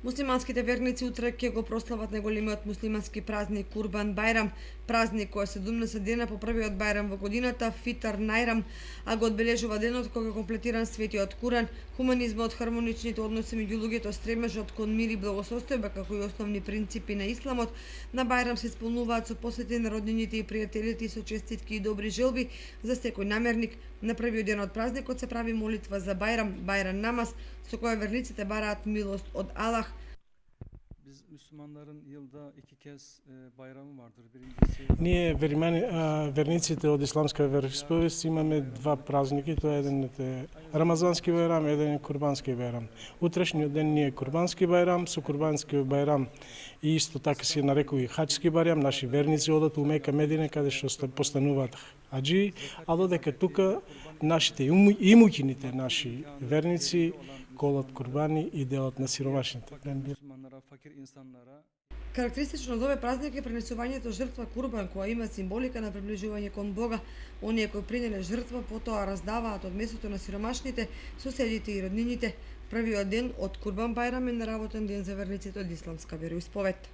Муслиманските верници утре ќе го прослават најголемиот муслимански празник Курбан Бајрам, празник кој е 17 дена по првиот бајрам во годината, Фитар Најрам, а го одбележува денот кога е комплетиран светиот Куран, хуманизмот, хармоничните односи меѓу луѓето, стремежот кон мир и благосостојба како и основни принципи на исламот. На Бајрам се исполнуваат со посети на роднините и пријателите и со честитки и добри желби за секој намерник. На првиот ден од празникот се прави молитва за Бајрам, Бајрам намаз, со која верниците бараат милост од Аллах. Biz Müslümanların yılda iki kez bayramı vardır. Birincisi Ние верниците од исламска вероисповест имаме два празники, тоа е еден е Рамазански бајрам, еден е Курбански бајрам. Утрешниот ден ни е Курбански бајрам, со Курбански бајрам и исто така се нарекува и Хаџски бајрам, наши верници одат у Мека, Медине, каде што постануваат хаџи, а додека тука нашите имуќините наши верници колат курбани и делат на сиромашните. Müslümanlara, fakir insanlara Карактеристично за овој празник е пренесувањето жртва курбан, која има символика на приближување кон Бога. Оние кои принеле жртва потоа раздаваат од месото на сиромашните, соседите и роднините. Првиот ден од Курбан Бајрам е неработен ден за верниците од исламска вероисповед.